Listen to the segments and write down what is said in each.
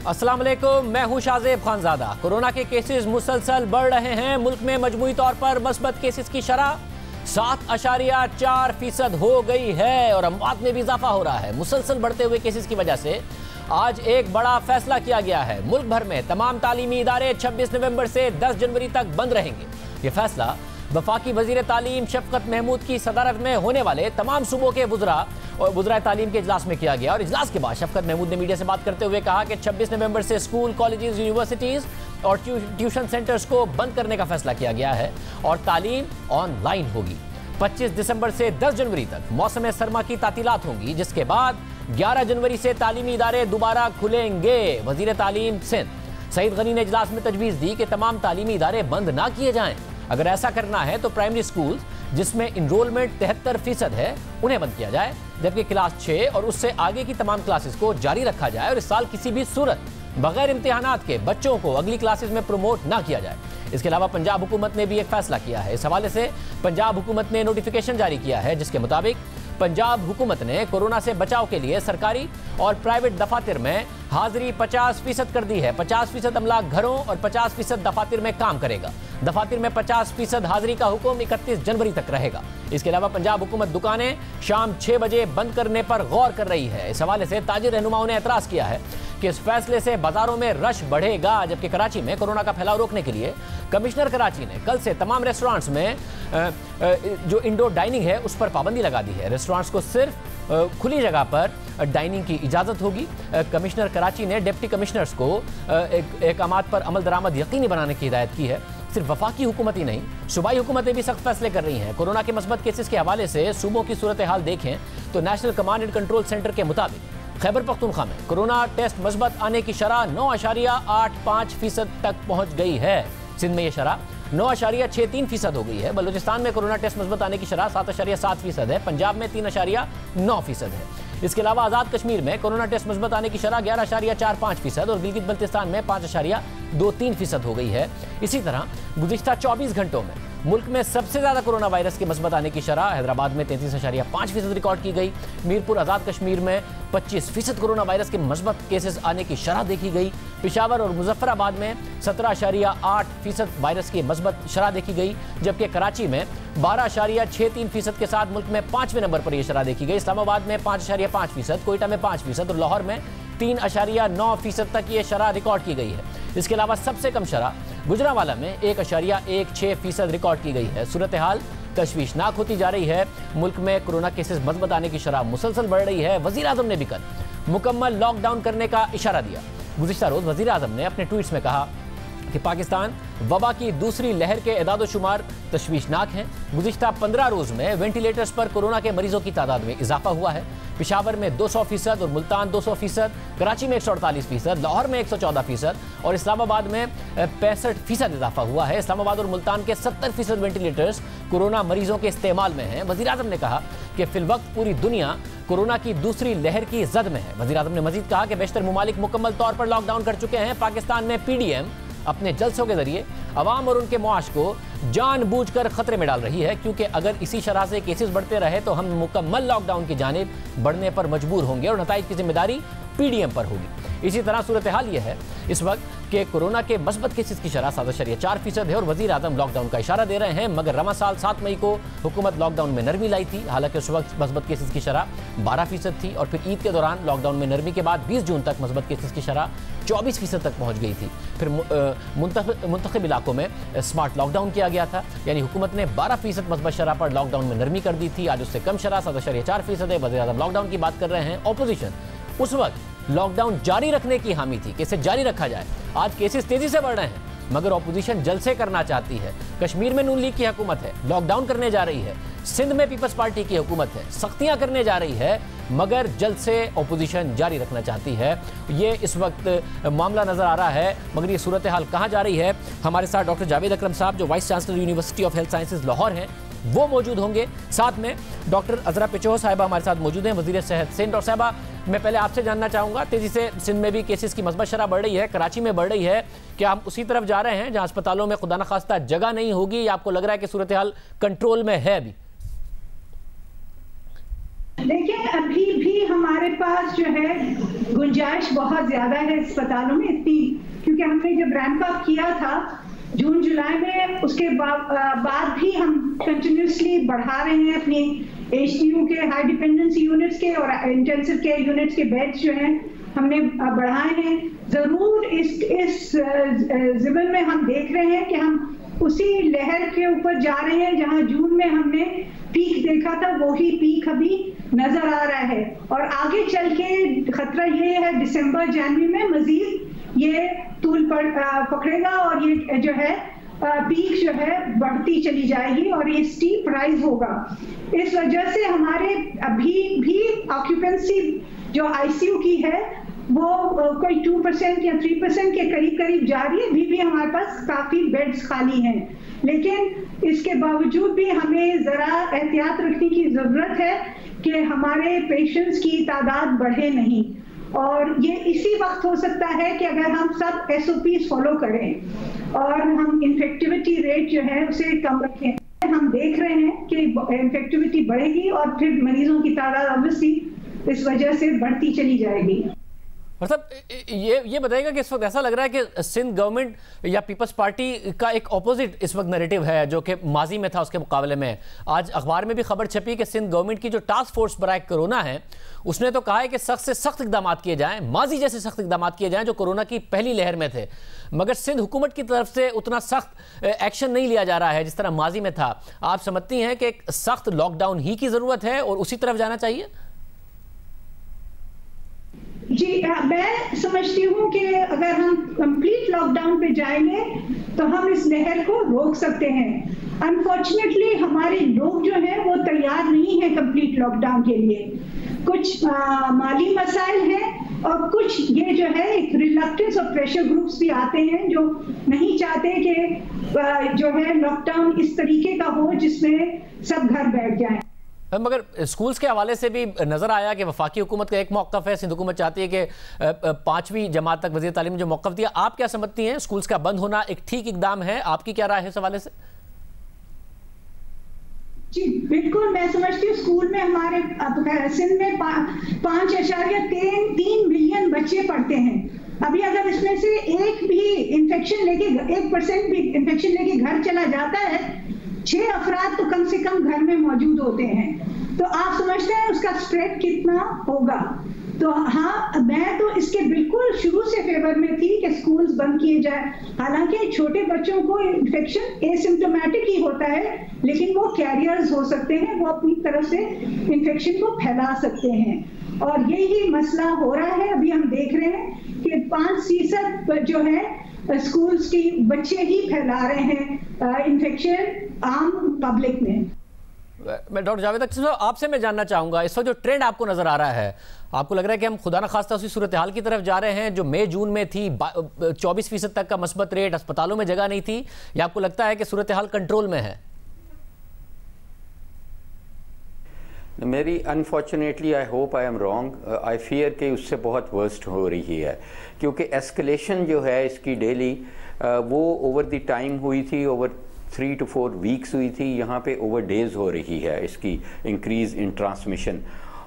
अस्सलाम वालेकुम, मैं हूं शाहजेब खानजादा। कोरोना के केसेस मुसलसल बढ़ रहे हैं। मुल्क में मजमूई तौर पर मस्बत केसेस की शरह 7.4% हो गई है और अमवात में भी इजाफा हो रहा है। मुसलसल बढ़ते हुए केसेस की वजह से आज एक बड़ा फैसला किया गया है। मुल्क भर में तमाम तालीमी इदारे 26 नवंबर से 10 जनवरी तक बंद रहेंगे। ये फैसला वफाकी वजीर तालीम शफकत महमूद की सदारत में होने वाले तमाम सूबों के वज़रा तालीम के इजलास में किया गया और इजलास के बाद शफकत महमूद ने मीडिया से बात करते हुए कहा कि 26 नवंबर से स्कूल, कॉलेजेस, यूनिवर्सिटीज़ और ट्यूशन सेंटर्स को बंद करने का फैसला किया गया है और तालीम ऑनलाइन होगी। 25 दिसंबर से 10 जनवरी तक मौसम सरमा की तातीलात होंगी, जिसके बाद 11 जनवरी से तालीमी इदारे दोबारा खुलेंगे। वजीर तालीम सिंध सईद गनी ने इजलास में तजवीज़ दी कि तमाम तालीमी इदारे बंद ना किए जाएं। अगर ऐसा करना है तो प्राइमरी स्कूल जिसमें इनरोलमेंट 73% है उन्हें बंद किया जाए, जबकि क्लास 6 और उससे आगे की तमाम क्लासेस को जारी रखा जाए और इस साल किसी भी सूरत बगैर इम्तिहानात के बच्चों को अगली क्लासेस में प्रमोट ना किया जाए। इसके अलावा पंजाब हुकूमत ने भी एक फैसला किया है। इस हवाले से पंजाब हुकूमत ने नोटिफिकेशन जारी किया है, जिसके मुताबिक पंजाब हुकूमत ने कोरोना से बचाव के लिए सरकारी और प्राइवेट दफातर में हाजिरी 50% कर दी है। 50% अमला घरों और 50% दफातर में काम करेगा। दफातर में 50% हाजिरी का हुक्म 31 जनवरी तक रहेगा। इसके अलावा पंजाब हुकूमत दुकानें शाम 6 बजे बंद करने पर गौर कर रही है। इस हवाले से ताजिर रहनुमाओं ने एतराज किया है कि इस फैसले से बाजारों में रश बढ़ेगा, जबकि कराची में कोरोना का फैलाव रोकने के लिए कमिश्नर कराची ने कल से तमाम रेस्टोरेंट्स में जो इंडोर डाइनिंग है उस पर पाबंदी लगा दी है। रेस्टोरेंट्स को सिर्फ खुली जगह पर डाइनिंग की इजाज़त होगी। कमिश्नर कराची ने डिप्टी कमिश्नर्स को अहकामात पर अमल दरामद यकीनी बनाने की हिदायत की है। सिर्फ वफाकी हुकूमत ही नहीं, सूबाई हुकूमतें भी सख्त फैसले कर रही हैं। कोरोना के मस्बत केसेस के हवाले से सूबों की सूरत हाल देखें तो national command and control centre के मुताबिक खैबर पख्तूनख्वा में कोरोना टेस्ट मस्बत आने की शरह 9.85% तक पहुंच गई है। सिंध में यह शरह 9.63% हो गई है। बलूचिस्तान में कोरोना टेस्ट मस्बत आने की शरह 7.7% है। पंजाब में 3.9% है। इसके अलावा आज़ाद कश्मीर में कोरोना टेस्ट मस्बत आने की शरह 11.45% और गिलगित बल्तिस्तान में 5.23% हो गई है। इसी तरह गुज़िश्ता 24 घंटों में मुल्क में सबसे ज्यादा कोरोना वायरस के मस्बत आने की शरह हैदराबाद में 33.5% रिकॉर्ड की गई। मीरपुर आज़ाद कश्मीर में 25% कोरोना वायरस के मस्बत केसेस आने की शरह देखी गई। पेशावर और मुजफ्फराबाद में 17.8% वायरस की मस्बत शरह देखी गई, जबकि कराची में 12.63% के साथ मुल्क में 5वें नंबर पर यह शरह देखी गई। इस्लामाबाद में 5.5%, कोयटा में 5% और लाहौर में 3.9% तक ये शरह रिकॉर्ड की गई है। इसके अलावा सबसे कम शरह गुजरांवाला में 1.16% रिकॉर्ड की गई है। सूरत हाल तशवीशनाक होती जा रही है। मुल्क में कोरोना केसेस मस्बत आने की शरह मुसलसल बढ़ रही है। वज़ीर आज़म ने भी कल मुकम्मल लॉकडाउन करने का इशारा दिया। गुज़िश्ता रोज़ वज़ीर आज़म ने अपने ट्वीट्स में कहा कि पाकिस्तान वबा की दूसरी लहर के एदाद-ओ-शुमार तशवीशनाक हैं। गुज़िश्ता 15 रोज़ में वेंटिलेटर्स पर कोरोना के मरीजों की तादाद में इजाफा हुआ है। पेशावर में 200% और मुल्तान 200%, कराची में 148%, लाहौर में 114% और इस्लामाबाद में 65% इजाफा हुआ है। इस्लामाबाद और मुल्तान के 70% वेंटिलेटर्स कोरोना मरीजों के इस्तेमाल में हैं। वज़ीर आज़म ने कहा कि फिलवक्त पूरी दुनिया कोरोना की दूसरी लहर की जद में है। वज़ीर आज़म ने मजीद कहा कि बेशतर मुमालिक मुकम्मल तौर पर लॉकडाउन कर चुके हैं। पाकिस्तान में PDM अपने जलसों के जरिए अवाम और उनके मुआश को जानबूझकर खतरे में डाल रही है, क्योंकि अगर इसी शरह से केसेस बढ़ते रहे तो हम मुकम्मल लॉकडाउन की जानिब बढ़ने पर मजबूर होंगे और नताइज की जिम्मेदारी PDM पर होगी। इसी तरह सूरत हाल यह है इस वक्त कि कोरोना के मस्बत केसेस की शरह 7.4% है और वज़ीर आज़म लॉकडाउन का इशारा दे रहे हैं। मगर रवां साल 7 मई को हुकूमत लॉकडाउन में नरमी लाई थी। हालांकि उस वक्त मस्बत केसेस की शरह 12% थी और फिर ईद के दौरान लॉकडाउन में नरमी के बाद 20 जून तक मस्बत केसेस की शरह 24% तक पहुँच गई थी। फिर मुंतखब इलाकों में स्मार्ट लॉकडाउन किया गया था, यानी हुकूमत ने 12% मस्बत शरह पर लॉकडाउन में नरमी कर दी थी। आज उससे कम शरह 7.4% है। वज़ीर आज़म लॉकडाउन की बात कर रहे हैं। ऑपोजिशन उस वक्त लॉकडाउन जारी रखने की हामी थी कि इसे जारी रखा जाए। आज केसेस तेजी से बढ़ रहे हैं, मगर ऑपोजिशन जलसे करना चाहती है। कश्मीर में नून लीग की हुकूमत है, लॉकडाउन करने जा रही है। सिंध में पीपल्स पार्टी की हुकूमत है, सख्तियां करने जा रही है, मगर जल्द से ऑपोजिशन जारी रखना चाहती है। ये इस वक्त मामला नजर आ रहा है। मगर ये सूरत हाल कहाँ जा रही है? हमारे साथ डॉक्टर जावेद अकरम साहब जो vice chancellor university of health sciences Lahore हैं, वो मौजूद होंगे। साथ में डॉक्टर अजरा पिचोह साहिबा हमारे साथ मौजूद हैं, वज़ीर सेहत सिंध। डॉक्टर साहिबा, मैं पहले आपसे जानना चाहूँगा, तेज़ी से सिंध में भी केसेस की मस्बत शरह बढ़ रही है, कराची में बढ़ रही है, क्या हम उसी तरफ जा रहे हैं जहाँ अस्पतालों में खुदा न खास्ता जगह नहीं होगी, या आपको लग रहा है कि सूरत हाल कंट्रोल में है अभी? देखिए, अभी भी हमारे पास जो है गुंजाइश बहुत ज्यादा है अस्पतालों में इतनी, क्योंकि हमने जब रैंप अप किया था जून जुलाई में, उसके बाद भी हम कंटिन्यूसली बढ़ा रहे हैं अपनी HDU के हाई डिपेंडेंसी यूनिट्स के और इंटेंसिव केयर यूनिट्स के बेड्स जो हैं हमने बढ़ाए हैं। जरूर इस ज़िमन में हम देख रहे हैं कि हम उसी लहर के ऊपर जा रहे हैं जहां जून में हमने पीक देखा था, वही पीक अभी नजर आ रहा है। और आगे चल के खतरा ये है दिसंबर जनवरी में मजीद ये तूल पकड़ेगा और ये जो है पीक जो है बढ़ती चली जाएगी और ये स्टीप राइज होगा। इस वजह से हमारे अभी भी ऑक्यूपेंसी जो ICU की है वो कोई 2% या 3% के करीब जा रही है। अभी भी हमारे पास काफी बेड्स खाली हैं, लेकिन इसके बावजूद भी हमें जरा एहतियात रखने की जरूरत है कि हमारे पेशेंट्स की तादाद बढ़े नहीं। और ये इसी वक्त हो सकता है कि अगर हम सब SOPs फॉलो करें और हम इन्फेक्टिविटी रेट जो है उसे कम रखें। हम देख रहे हैं कि इन्फेक्टिविटी बढ़ेगी और फिर मरीजों की तादाद ऑब्वियसली इस वजह से बढ़ती चली जाएगी। मतलब ये बताइएगा कि इस वक्त ऐसा लग रहा है कि सिंध गवर्नमेंट या पीपल्स पार्टी का एक ऑपोजिट इस वक्त नैरेटिव है जो कि माजी में था उसके मुकाबले में। आज अखबार में भी खबर छपी कि सिंध गवर्नमेंट की जो टास्क फोर्स बराए कोरोना है उसने तो कहा है कि सख्त से सख्त इकदाम किए जाएं, माजी जैसे सख्त इकदाम किए जाएं जो कोरोना की पहली लहर में थे, मगर सिंध हुकूमत की तरफ से उतना सख्त एक्शन नहीं लिया जा रहा है जिस तरह माजी में था। आप समझती हैं कि एक सख्त लॉकडाउन ही की जरूरत है और उसी तरफ जाना चाहिए? जी, मैं समझती हूँ कि अगर हम कंप्लीट लॉकडाउन पे जाएंगे तो हम इस लहर को रोक सकते हैं। अनफॉर्चुनेटली हमारे लोग जो हैं वो तैयार नहीं है कंप्लीट लॉकडाउन के लिए। कुछ माली मसाइल हैं और कुछ ये जो है एक रिलक्टेंस और प्रेशर ग्रुप्स भी आते हैं जो नहीं चाहते कि जो है लॉकडाउन इस तरीके का हो जिसमें सब घर बैठ जाएं। मगर स्कूल्स के हवाले से भी नजर आया कि वफाकी हुकूमत का एक मौक़िफ़ है, सिंध हुकूमत चाहती है कि 5वीं जमात तक वज़ीर तालीम ने जो मौक़िफ़ दिया, आप क्या समझती हैं? स्कूल्स का बंद होना एक ठीक इक़दाम है? आपकी क्या राय है इस हवाले से? जी बिल्कुल, मैं समझती हूँ स्कूल में हमारे सिंध में 5.3 मिलियन बच्चे पढ़ते हैं। अभी अगर इसमें से एक भी इन्फेक्शन लेके 1% भी इन्फेक्शन लेके घर चला जाता है, 6 अफराद तो कम से कम घर में मौजूद होते हैं। तो आप समझते हैं उसका स्प्रेड कितना होगा। तो हाँ, मैं तो इसके बिल्कुल शुरू से फेवर में थी कि स्कूल्स बंद किए जाए। हालांकि छोटे बच्चों को इन्फेक्शन एसिम्प्टोमेटिक ही होता है, लेकिन वो कैरियर्स हो सकते हैं, वो अपनी तरफ से इन्फेक्शन को फैला सकते हैं। और यही मसला हो रहा है। अभी हम देख रहे हैं कि 5% जो है स्कूल्स के बच्चे ही फैला रहे हैं इन्फेक्शन आम पब्लिक में। मैं डॉक्टर जावेद अख्तर साहब आपसे मैं जानना चाहूँगा, इस वक्त जो ट्रेंड आपको नज़र आ रहा है, आपको लग रहा है कि हम खुदा न खास्ता उसी सूरत हाल की तरफ जा रहे हैं जो मई जून में थी, 24% तक का मस्बत रेट, अस्पतालों में जगह नहीं थी, या आपको लगता है कि सूरत हाल कंट्रोल में है? मेरी unfortunately I hope I am wrong, I fear कि उससे बहुत वर्स्ट हो रही है, क्योंकि एस्केलेशन जो है इसकी डेली वो ओवर द टाइम हुई थी, ओवर 3 to 4 वीक्स हुई थी, यहाँ पे ओवर डेज हो रही है इसकी इंक्रीज़ इन ट्रांसमिशन।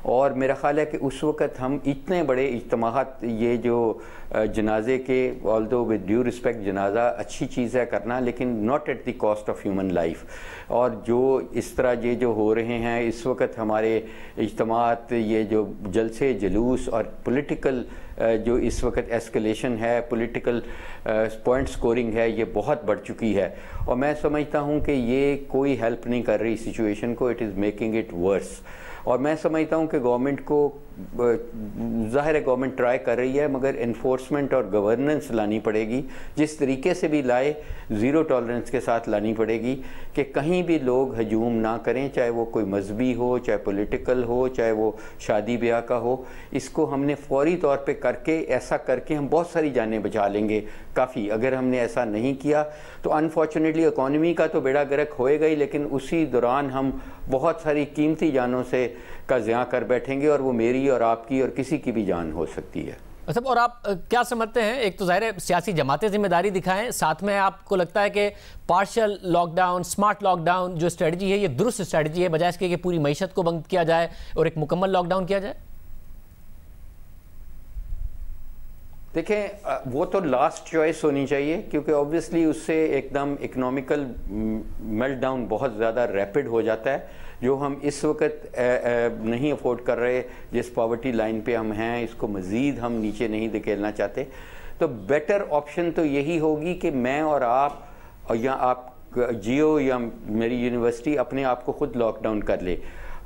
और मेरा ख्याल है कि उस वक़्त हम इतने बड़े इज्तिमात, ये जो जनाजे के, ऑल्दो विद ड्यू रिस्पेक्ट जनाजा अच्छी चीज़ है करना, लेकिन not at the cost of human life. और जो इस तरह ये जो हो रहे हैं इस वक्त हमारे इज्तिमात, ये जो जलसे जुलूस और पॉलिटिकल जो इस वक्त एस्केलेशन है, पॉलिटिकल पॉइंट स्कोरिंग है, ये बहुत बढ़ चुकी है। और मैं समझता हूँ कि ये कोई हेल्प नहीं कर रही सिचुएशन को, it is making it worse. और मैं समझता हूँ कि गवर्नमेंट को, ज़ाहिर है गवर्नमेंट ट्राई कर रही है, मगर इन्फोर्समेंट और गवर्नेंस लानी पड़ेगी, जिस तरीके से भी लाए ज़ीरो टॉलरेंस के साथ लानी पड़ेगी कि कहीं भी लोग हजूम ना करें, चाहे वो कोई मजहबी हो, चाहे पॉलिटिकल हो, चाहे वो शादी ब्याह का हो। इसको हमने फौरी तौर पे करके, ऐसा करके हम बहुत सारी जानें बचा लेंगे काफ़ी। अगर हमने ऐसा नहीं किया तो अनफॉर्चुनेटली इकॉनमी का तो बेड़ा गर्क होएगा ही, लेकिन उसी दौरान हम बहुत सारी कीमती जानों से का ज़िया कर बैठेंगे, और वो मेरी और आपकी और किसी की भी जान हो सकती है। अच्छा, और आप क्या समझते हैं, एक तो ज़ाहिर है सियासी जमातें जिम्मेदारी दिखाएं, साथ में आपको लगता है कि पार्शियल लॉकडाउन, स्मार्ट लॉकडाउन जो स्ट्रेटजी है ये दुरुस्त स्ट्रेटजी है, बजाय इसके कि पूरी मईशत को बंद किया जाए और एक मुकम्मल लॉकडाउन किया जाए? देखें, वो तो लास्ट चॉइस होनी चाहिए, क्योंकि ऑब्वियसली उससे एकदम इकोनॉमिकल मेल्टडाउन बहुत ज़्यादा रैपिड हो जाता है, जो हम इस वक्त नहीं अफोर्ड कर रहे। जिस पॉवर्टी लाइन पे हम हैं, इसको मज़ीद हम नीचे नहीं धकेलना चाहते। तो बेटर ऑप्शन तो यही होगी कि मैं और आप, या आप जियो या मेरी यूनिवर्सिटी अपने आप को खुद लॉकडाउन कर ले,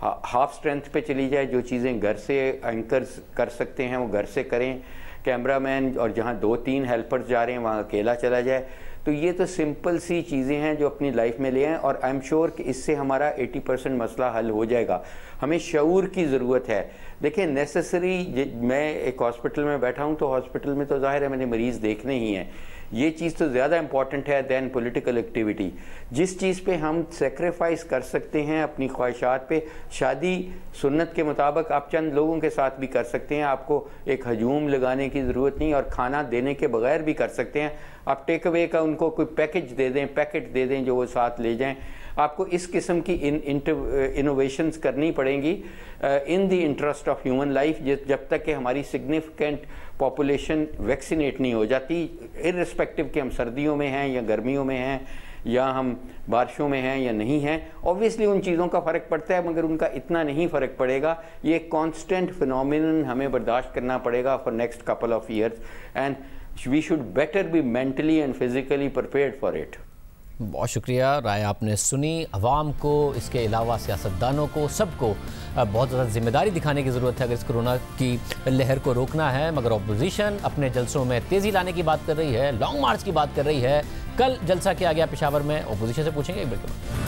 हाफ स्ट्रेंथ पे चली जाए। जो चीज़ें घर से एंकर्स कर सकते हैं वो घर से करें, कैमरामैन और जहाँ 2-3 हेल्पर्स जा रहे हैं वहाँ अकेला चला जाए। तो ये तो सिंपल सी चीज़ें हैं जो अपनी लाइफ में ले आएँ, और आई एम श्योर कि इससे हमारा 80% मसला हल हो जाएगा। हमें शऊर की ज़रूरत है। देखिए, नेसेसरी, मैं एक हॉस्पिटल में बैठा हूँ तो हॉस्पिटल में तो ज़ाहिर है मैंने मरीज़ देखने ही हैं। ये चीज़ तो ज़्यादा इंपॉर्टेंट है दैन पॉलिटिकल एक्टिविटी। जिस चीज़ पे हम सेक्रीफाइस कर सकते हैं अपनी ख्वाहिशात पे, शादी सुन्नत के मुताबिक आप चंद लोगों के साथ भी कर सकते हैं, आपको एक हजूम लगाने की ज़रूरत नहीं, और खाना देने के बगैर भी कर सकते हैं। आप टेक अवे का उनको कोई पैकेज दे दें, पैकेट दे दें जो वो साथ ले जाएं। आपको इस किस्म की इनोवेशंस करनी पड़ेंगी in the interest of human life, जब तक कि हमारी सिग्निफिकेंट पॉपुलेशन वैक्सीनेट नहीं हो जाती, इर्रिस्पेक्टिव कि हम सर्दियों में हैं या गर्मियों में हैं या हम बारिशों में हैं या नहीं हैं। ऑब्वियसली उन चीज़ों का फ़र्क पड़ता है, मगर उनका इतना नहीं फ़र्क पड़ेगा। ये कॉन्स्टेंट फिनोमिनन हमें बर्दाश्त करना पड़ेगा for next couple of years, and we should better be mentally and physically prepared for it. बहुत शुक्रिया, राय आपने सुनी। अवाम को, इसके अलावा सियासतदानों को, सबको बहुत ज़्यादा जिम्मेदारी दिखाने की ज़रूरत है अगर इस कोरोना की लहर को रोकना है। मगर अपोजिशन अपने जलसों में तेज़ी लाने की बात कर रही है, लॉन्ग मार्च की बात कर रही है। कल जलसा किया गया पेशावर में, अपोजिशन से पूछेंगे एक ब्रेक के बाद।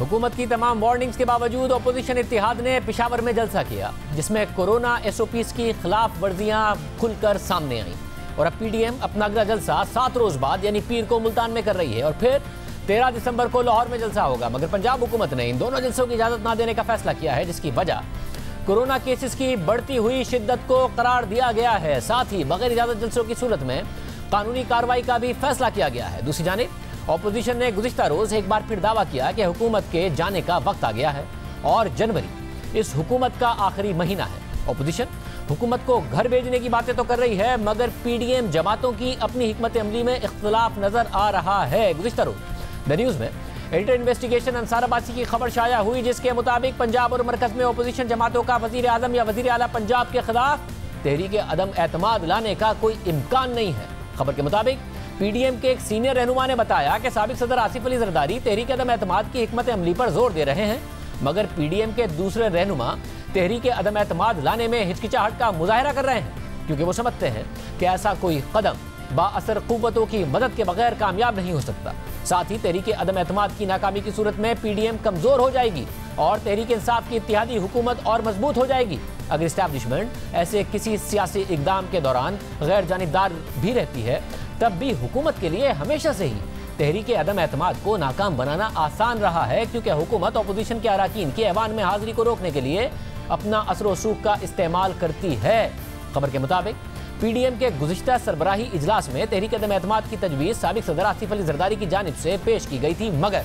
हुकूमत की तमाम वार्निंग्स के बावजूद अपोजिशन इत्तेहाद ने पेशावर में जलसा किया, जिसमें कोरोना SOPs की खिलाफ वर्जियां खुलकर सामने आईं। और अब PDM अपना अगला जलसा 7 रोज बाद यानी पीर को मुल्तान में कर रही है, और फिर 13 दिसंबर को लाहौर में जलसा होगा। मगर पंजाब हुकूमत ने इन दोनों जलसों की इजाजत न देने का फैसला किया है, जिसकी वजह कोरोना केसेस की बढ़ती हुई शिद्दत को करार दिया गया है। साथ ही बगैर इजाजत जलसों की सूरत में कानूनी कार्रवाई का भी फैसला किया गया है। दूसरी जानिब ऑपोजिशन ने गुज़िश्ता रोज एक बार फिर दावा किया कि हुकूमत के जाने का वक्त आ गया है और जनवरी इस हुकूमत का आखिरी महीना है। ऑपोजिशन हुकूमत को घर भेजने की बातें तो कर रही है, मगर PDM जमातों की अपनी हिकमत अमली में इख्तिलाफ नजर आ रहा है। गुज़िश्ता रोज द न्यूज़ में एडिटर इन्वेस्टिगेशन अंसार अब्बासी की खबर शाया हुई, जिसके मुताबिक पंजाब और मरकज में ऑपोजिशन जमातों का वजीर आजम या वजीर आला पंजाब के खिलाफ तहरीक अदम एतमाद लाने का कोई इम्कान नहीं है। खबर के मुताबिक PDM के एक सीनियर रहनुमा ने बताया कि साबिक सदर आसिफ अली जरदारी तहरीक अदम एतमाद की हिकमत अमली पर जोर दे रहे हैं, मगर PDM के दूसरे रहनुमा तहरीक अदम एतमाद लाने में हिचकिचाहट का मुजाहरा कर रहे हैं, क्योंकि वो समझते हैं कि ऐसा कोई कदम बाअसर कुव्वतों की मदद के बगैर कामयाब नहीं हो सकता। साथ ही तहरीक अदम एतमाद की नाकामी की सूरत में PDM कमजोर हो जाएगी और तहरीक इंसाफ की इत्तेहादी हुकूमत और मजबूत हो जाएगी। अगर इस्टेब्लिशमेंट ऐसे किसी सियासी इकदाम के दौरान गैर जानिबदार भी रहती है, तब भी हुकूमत के लिए हमेशा से ही तहरीक अदम एतमाद को नाकाम बनाना आसान रहा है, क्योंकि हुकूमत अपोजिशन के अराकीन की ऐवान में हाजिरी को रोकने के लिए अपना असर व सूख का इस्तेमाल करती है। खबर के मुताबिक PDM के गुज़िश्ता सरबराही इजलास में तहरीक अदम एतमाद की तजवीज़ साबिक सदर आसिफ अली जरदारी की जानिब से पेश की गई थी, मगर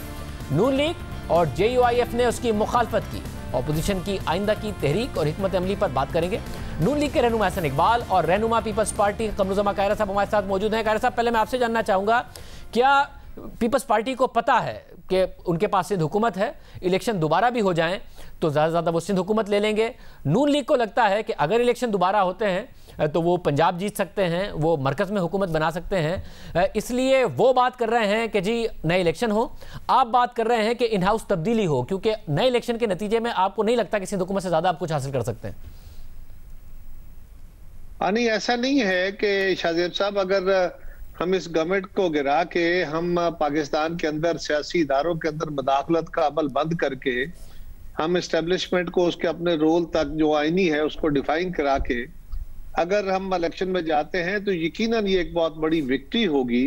नून लीग और JUIF ने उसकी मुखालफत की। अपोजिशन की आइंदा की तहरीक और हिकमत अमली पर बात करेंगे। नून लीग के रहनुमा हसन इकबाल और रहनुमा पीपल्स पार्टी कमरुज़्ज़मा कायरा साहब हमारे साथ मौजूद हैं। कायरा साहब, पहले मैं आपसे जानना चाहूँगा, क्या पीपल्स पार्टी को पता है कि उनके पास सिंध हुकूमत है, इलेक्शन दोबारा भी हो जाएं तो ज़्यादा से ज़्यादा वो सिंध हुकूमत ले लेंगे? नून लीग को लगता है कि अगर इलेक्शन दोबारा होते हैं तो वो पंजाब जीत सकते हैं, वो मरकज़ में हुकूमत बना सकते हैं, इसलिए वो बात कर रहे हैं कि जी नए इलेक्शन हो। आप बात कर रहे हैं कि इन हाउस तब्दीली हो, क्योंकि नए इलेक्शन के नतीजे में आपको नहीं लगता कि सिंध हुकूमत से ज़्यादा आप कुछ हासिल कर सकते हैं? नहीं, ऐसा नहीं है कि शाहजेब साहब, अगर हम इस गवर्नमेंट को गिरा के हम पाकिस्तान के अंदर सियासी इदारों के अंदर मदाखलत का अमल बंद करके हम इस्टेब्लिशमेंट को उसके अपने रोल तक जो आईनी है उसको डिफाइन करा के अगर हम इलेक्शन में जाते हैं तो यकीनन ये एक बहुत बड़ी विक्ट्री होगी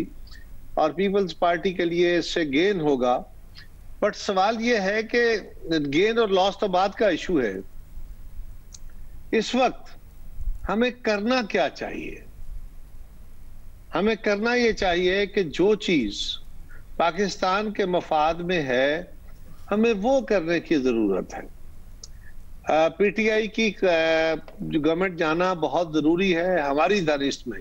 और पीपल्स पार्टी के लिए इससे गेन होगा। बट सवाल ये है कि गेन और लॉस तो बात का इशू है। इस वक्त हमें करना क्या चाहिए? हमें करना ये चाहिए कि जो चीज पाकिस्तान के मफाद में है हमें वो करने की जरूरत है। पीटीआई की गवर्नमेंट जाना बहुत जरूरी है हमारी दानिश में।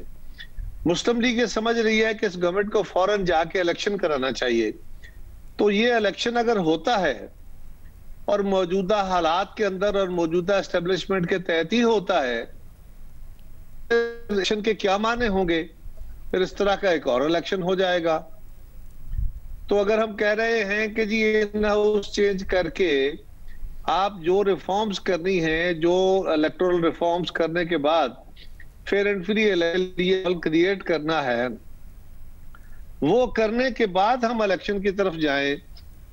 मुस्लिम लीग ये समझ रही है कि इस गवर्नमेंट को फौरन जाके इलेक्शन कराना चाहिए। तो ये इलेक्शन अगर होता है और मौजूदा हालात के अंदर और मौजूदा एस्टेब्लिशमेंट के तहत ही होता है, इलेक्शन के क्या माने होंगे? फिर इस तरह का एक और इलेक्शन हो जाएगा। तो अगर हम कह रहे हैं कि जी इन हाउस चेंज करके आप जो रिफॉर्म्स करनी है, जो इलेक्टोरल रिफॉर्म्स करने के बाद fair and free election create करना है, वो करने के बाद हम इलेक्शन की तरफ जाएं,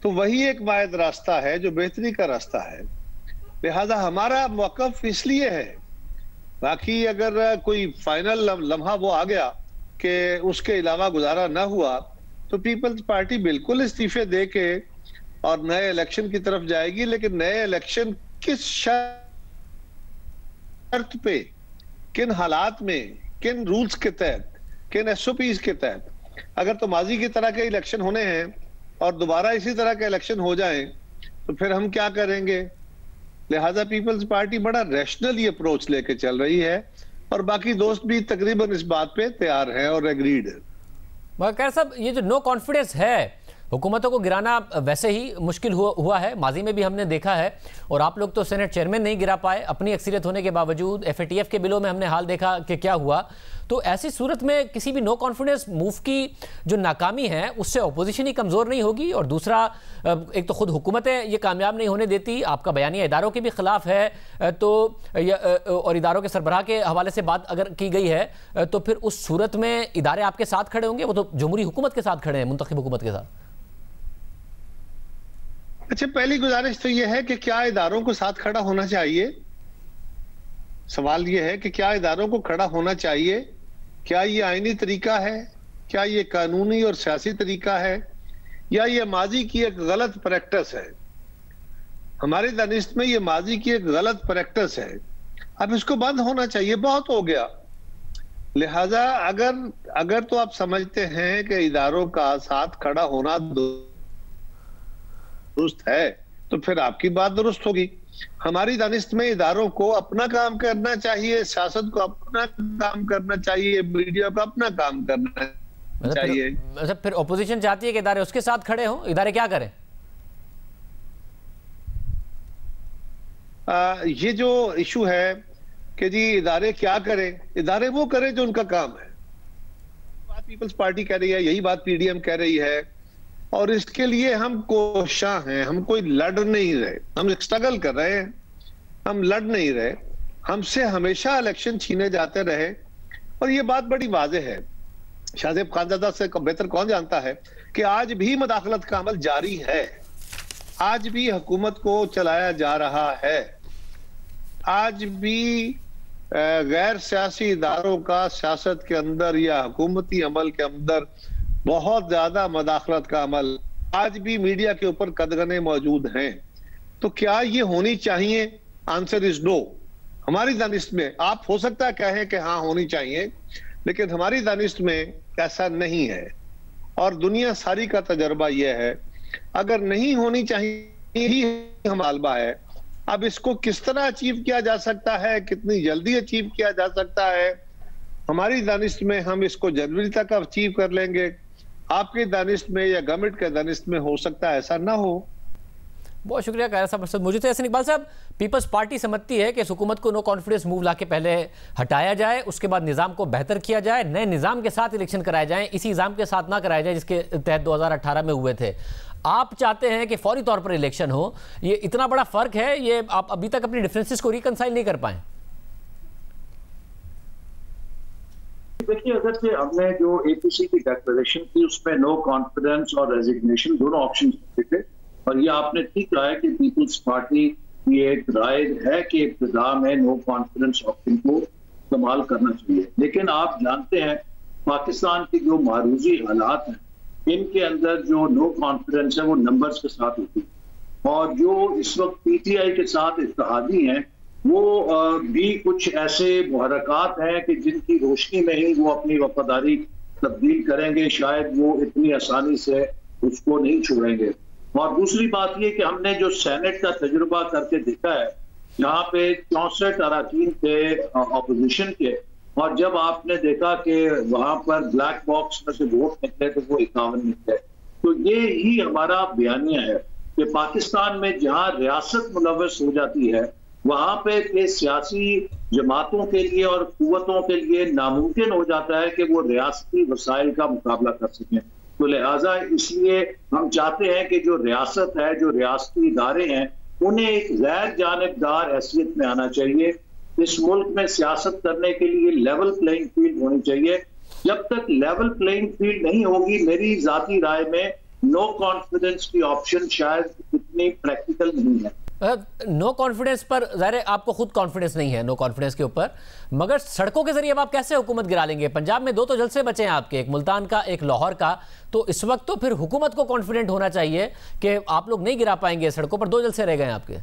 तो वही एक वाहिद रास्ता है जो बेहतरी का रास्ता है। लिहाजा हमारा मौक़िफ़ इसलिए है। बाकी अगर कोई फाइनल लम्हा वो आ गया कि उसके अलावा गुजारा ना हुआ, तो पीपल्स पार्टी बिल्कुल इस्तीफे दे के और नए इलेक्शन की तरफ जाएगी। लेकिन नए इलेक्शन किस शर्त पे, किन हालात में, किन रूल्स के तहत, किन एसओपीज के तहत? अगर तो माजी की तरह के इलेक्शन होने हैं और दोबारा इसी तरह के इलेक्शन हो जाएं, तो फिर हम क्या करेंगे? लिहाजा पीपल्स पार्टी बड़ा रैशनली अप्रोच लेके चल रही है और बाकी दोस्त भी तकरीबन इस बात पे तैयार हैं और एग्रीड है। मगर साहब, ये जो नो कॉन्फिडेंस है, हुकूमतों को गिराना वैसे ही मुश्किल हुआ है, माजी में भी हमने देखा है। और आप लोग तो सेनेट चेयरमैन नहीं गिरा पाए अपनी अक्सरियत होने के बावजूद। एफएटीएफ के बिलों में हमने हाल देखा कि क्या हुआ। तो ऐसी सूरत में किसी भी नो कॉन्फिडेंस मूव की जो नाकामी है, उससे अपोजिशन ही कमज़ोर नहीं होगी। और दूसरा, एक तो खुद हुकूमतें ये कामयाब नहीं होने देती, आपका बयानिया इदारों के भी खिलाफ है, तो और इदारों के सरबराह के हवाले से बात अगर की गई है, तो फिर उस सूरत में इदारे आपके साथ खड़े होंगे? वो तो जमहूरी हुकूमत के साथ खड़े हैं, मुंतखब हुकूमत के साथ। अच्छा, पहली गुजारिश तो यह है कि क्या इदारों को साथ खड़ा होना चाहिए? सवाल यह है कि क्या इदारों को खड़ा होना चाहिए? क्या ये आईनी तरीका है? क्या ये कानूनी और सियासी तरीका है? या ये माजी की एक गलत प्रैक्टिस है? हमारी दानिश में ये माजी की एक गलत प्रैक्टिस है। अब इसको बंद होना चाहिए, बहुत हो गया। लिहाजा अगर तो आप समझते हैं कि इदारों का साथ खड़ा होना दुरुस्त है, तो फिर आपकी बात दुरुस्त होगी। हमारी दानिश में इदारों को अपना काम करना चाहिए, सियासत को अपना काम करना चाहिए, मीडिया को अपना काम करना चाहिए। मतलब फिर ओपोजिशन चाहती है कि इदारे उसके साथ खड़े हों, इदारे क्या करें? ये जो इशू है कि जी इदारे क्या करें, इदारे वो करें जो उनका काम है। बात पीपल्स पार्टी कह रही है, यही बात पीडीएम कह रही है, और इसके लिए हम कोशां हैं। हम कोई लड़ नहीं रहे, हम स्ट्रगल कर रहे हैं, हम लड़ नहीं रहे। हमसे हमेशा इलेक्शन छीने जाते रहे और ये बात बड़ी वाज़ेह है। शाहजेब खानजादा से बेहतर कौन जानता है कि आज भी मुदाखलत का अमल जारी है, आज भी हुकूमत को चलाया जा रहा है, आज भी गैर सियासी इदारों का सियासत के अंदर या हुकूमती अमल के अंदर बहुत ज्यादा मुदाखलत का अमल, आज भी मीडिया के ऊपर कदगने मौजूद हैं। तो क्या ये होनी चाहिए? Answer is no. हमारी दानिश में आप हो सकता है कहें कि हाँ होनी चाहिए, लेकिन हमारी दानिश में ऐसा नहीं है। और दुनिया सारी का तजर्बा यह है, अगर नहीं होनी चाहिए ही हम आलबा है। अब इसको किस तरह अचीव किया जा सकता है, कितनी जल्दी अचीव किया जा सकता है, हमारी दानिश में हम इसको जनवरी तक अचीव कर लेंगे। आपके दानिश में या गवर्नमेंट के दानिश में हो सकता है ऐसा ना हो। बहुत शुक्रिया कायरा साहब। मुझे तो ऐसे इकबाल साहब, पीपल्स पार्टी समझती है कि इस हुकूमत को नो कॉन्फिडेंस मूव लाके पहले हटाया जाए, उसके बाद निज़ाम को बेहतर किया जाए, नए निज़ाम के साथ इलेक्शन कराए जाएं, इसी निज़ाम के साथ ना कराया जाए जिसके तहत 2018 में हुए थे। आप चाहते हैं कि फौरी तौर पर इलेक्शन हो। ये इतना बड़ा फर्क है, ये आप अभी तक अपनी डिफरेंसेस को रिकंसाइल नहीं कर पाए। देखिए, अगर से हमने जो एपीसी की डिक्लेरेशन की उसमें नो कॉन्फिडेंस और रेजिग्नेशन दोनों ऑप्शन थे, और ये आपने ठीक कहा है कि पीपल्स पार्टी की एक राय है कि इब्तिदा में नो कॉन्फिडेंस ऑप्शन को इस्तेमाल करना चाहिए। लेकिन आप जानते हैं पाकिस्तान की जो मारूजी हालात हैं, इनके अंदर जो नो कॉन्फिडेंस है वो नंबर्स के साथ होती है, और जो इस वक्त पीटीआई के साथ इत्तेहादी हैं वो भी कुछ ऐसे मुहरकात हैं कि जिनकी रोशनी में ही वो अपनी वफादारी तब्दील करेंगे। शायद वो इतनी आसानी से उसको नहीं छोड़ेंगे। और दूसरी बात ये कि हमने जो सेनेट का तजुर्बा करके देखा है जहाँ पे 64 अराकीन थे ऑपोजिशन के, और जब आपने देखा कि वहां पर ब्लैक बॉक्स में से वोट निकले तो वो 51 निकले। तो ये ही हमारा बयानिया है कि पाकिस्तान में जहां रियासत मुलव्वस हो जाती है वहां पे के सियासी जमातों के लिए और कुव्वतों के लिए नामुमकिन हो जाता है कि वो रियासती वसाइल का मुकाबला कर सकें। तो लिहाजा इसलिए हम चाहते हैं कि जो रियासत है, जो रियासती इदारे हैं, उन्हें एक गैर जानिबदार हैसियत में आना चाहिए। इस मुल्क में सियासत करने के लिए लेवल प्लेइंग फील्ड होनी चाहिए। जब तक लेवल प्लेइंग फील्ड नहीं होगी, मेरी जाती राय में नो कॉन्फिडेंस की ऑप्शन शायद इतनी प्रैक्टिकल नहीं है। नो कॉन्फिडेंस पर ज़ाहिर है आपको खुद कॉन्फिडेंस नहीं है नो कॉन्फिडेंस के ऊपर, मगर सड़कों के जरिए अब आप कैसे हुकूमत गिरा लेंगे? पंजाब में 2 तो जलसे बचे हैं आपके, एक मुल्तान का, एक लाहौर का। तो इस वक्त तो फिर हुकूमत को कॉन्फिडेंट होना चाहिए कि आप लोग नहीं गिरा पाएंगे सड़कों पर। 2 जलसे रह गए हैं आपके।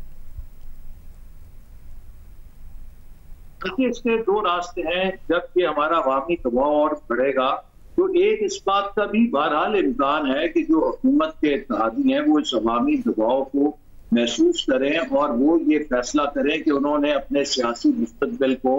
देखिए, इसके 2 रास्ते हैं। जबकि हमारा अवामी दबाव और बढ़ेगा तो एक इस बात का भी बहरहाल इम्कान है कि जो हुकूमत के इत्तेहादी हैं वो इस अवामी दबाव को महसूस करें और वो ये फैसला करें कि उन्होंने अपने सियासी मुस्तकबिल को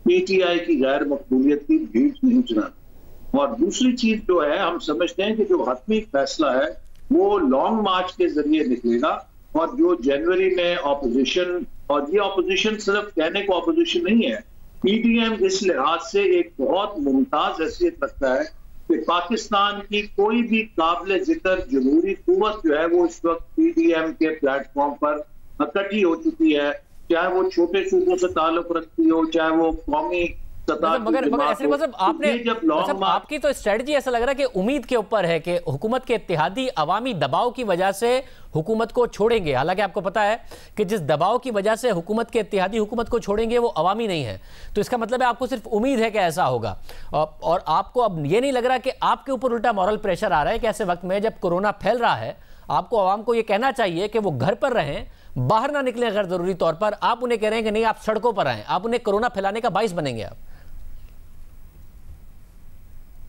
PTI की गैर मकबूलियत की भीड़ नहीं चलाना। और दूसरी चीज जो है, हम समझते हैं कि जो हतमी फैसला है वो लॉन्ग मार्च के जरिए निकलेगा, और जो जनवरी में ऑपोजिशन, और ये ऑपोजिशन सिर्फ कहने को ऑपोजिशन नहीं है, PDM इस लिहाज से एक बहुत मुमताज हैसियत रखता है कि पाकिस्तान की कोई भी काबिल जिक्र जमहूरी कुव्वत जो है वो इस वक्त PDM के प्लेटफॉर्म पर इकट्ठी हो चुकी है, चाहे वो छोटे सूबों से ताल्लुक रखती हो, चाहे वो कौमी मगर ऐसे मतलब आपने मतलब आपकी तो स्ट्रेटजी ऐसा लग रहा है कि उम्मीद के ऊपर है कि हुकूमत के इत्तेहादी अवामी दबाव की वजह से हुकूमत को छोड़ेंगे। हालांकि आपको पता है कि जिस दबाव की वजह से हुकूमत के इत्तेहादी हुकूमत को छोड़ेंगे वो अवामी नहीं है। तो इसका मतलब है आपको सिर्फ उम्मीद है कि ऐसा होगा, और आपको अब ये नहीं लग रहा कि आपके ऊपर उल्टा मॉरल प्रेशर आ रहा है कि ऐसे वक्त में जब कोरोना फैल रहा है आपको आवाम को ये कहना चाहिए कि वो घर पर रहें, बाहर ना निकलें गैर जरूरी तौर पर। आप उन्हें कह रहे हैं कि नहीं आप सड़कों पर आएं, आप उन्हें कोरोना फैलाने का बाइस बनेंगे आप।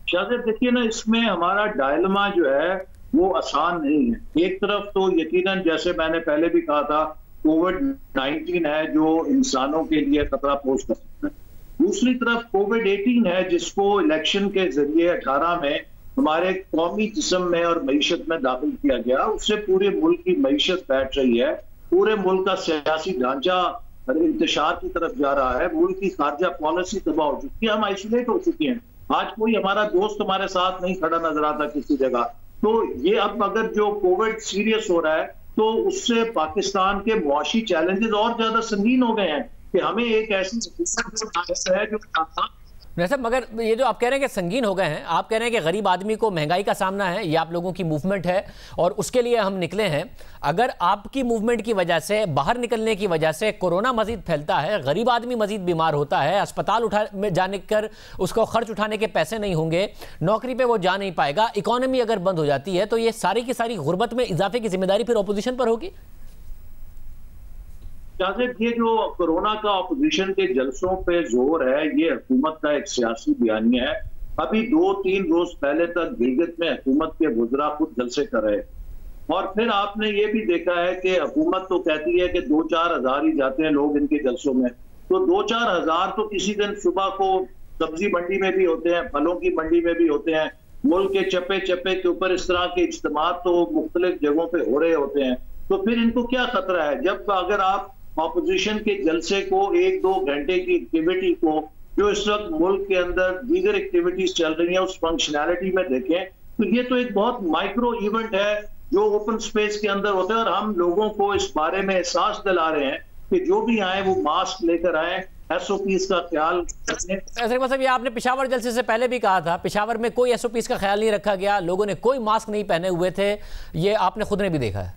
शायद देखिए ना, इसमें हमारा डायलमा जो है वो आसान नहीं है। एक तरफ तो यकीनन जैसे मैंने पहले भी कहा था, कोविड-19 है जो इंसानों के लिए खतरा पोष कर सकता है। दूसरी तरफ कोविड-18 है जिसको इलेक्शन के जरिए 18 में हमारे कौमी जिस्म में और मईशत में दाखिल किया गया। उससे पूरे मुल्क की मईशत बैठ रही है, पूरे मुल्क का सियासी ढांचा इंतशार की तरफ जा रहा है, मुल्क की खारजा पॉलिसी तबाह हो चुकी है, हम आइसोलेट हो चुके हैं। आज कोई हमारा दोस्त हमारे साथ नहीं खड़ा नजर आता किसी जगह। तो ये अब अगर जो कोविड सीरियस हो रहा है तो उससे पाकिस्तान के मुआशी चैलेंजेस और ज्यादा संगीन हो गए हैं कि हमें एक ऐसी है जो साहब, मगर ये जो आप कह रहे हैं कि संगीन हो गए हैं, आप कह रहे हैं कि गरीब आदमी को महंगाई का सामना है, ये आप लोगों की मूवमेंट है और उसके लिए हम निकले हैं। अगर आपकी मूवमेंट की वजह से, बाहर निकलने की वजह से कोरोना मजीद फैलता है, गरीब आदमी मजीद बीमार होता है, अस्पताल में जाने कर उसको खर्च उठाने के पैसे नहीं होंगे, नौकरी पे वो जा नहीं पाएगा, इकोनॉमी अगर बंद हो जाती है, तो ये सारी की सारी गुर्बत में इजाफे की जिम्मेदारी फिर ऑपोजिशन पर होगी। ये जो कोरोना का ऑपोजिशन के जलसों पे जोर है, ये हुकूमत का एक सियासी बयानिया है। अभी 2-3 रोज पहले तक गिलगित में हुकूमत के वुज़रा खुद जलसे कर रहे, और फिर आपने ये भी देखा है कि हुकूमत तो कहती है कि 2-4 हज़ार ही जाते हैं लोग इनके जलसों में। तो 2-4 हज़ार तो किसी दिन सुबह को सब्जी मंडी में भी होते हैं, फलों की मंडी में भी होते हैं, मुल्क के चप्पे चप्पे के ऊपर इस तरह के इज्तिमा तो मुख्तलिफ जगहों पर हो रहे होते हैं। तो फिर इनको क्या खतरा है? जब अगर आप ऑपोजिशन के जलसे को 1-2 घंटे की एक्टिविटी को जो इस वक्त मुल्क के अंदर दीगर एक्टिविटीज चल रही हैं उस फंक्शनैलिटी में देखें, तो ये तो एक बहुत माइक्रो इवेंट है जो ओपन स्पेस के अंदर होता है। और हम लोगों को इस बारे में एहसास दिला रहे हैं कि जो भी आए वो मास्क लेकर आए, SOPs का ख्याल रखें। ऐसे मतलब ये आपने पिशावर जलसे से पहले भी कहा था, पिशावर में कोई SOPs का ख्याल नहीं रखा गया, लोगों ने कोई मास्क नहीं पहने हुए थे, ये आपने खुद ने भी देखा है।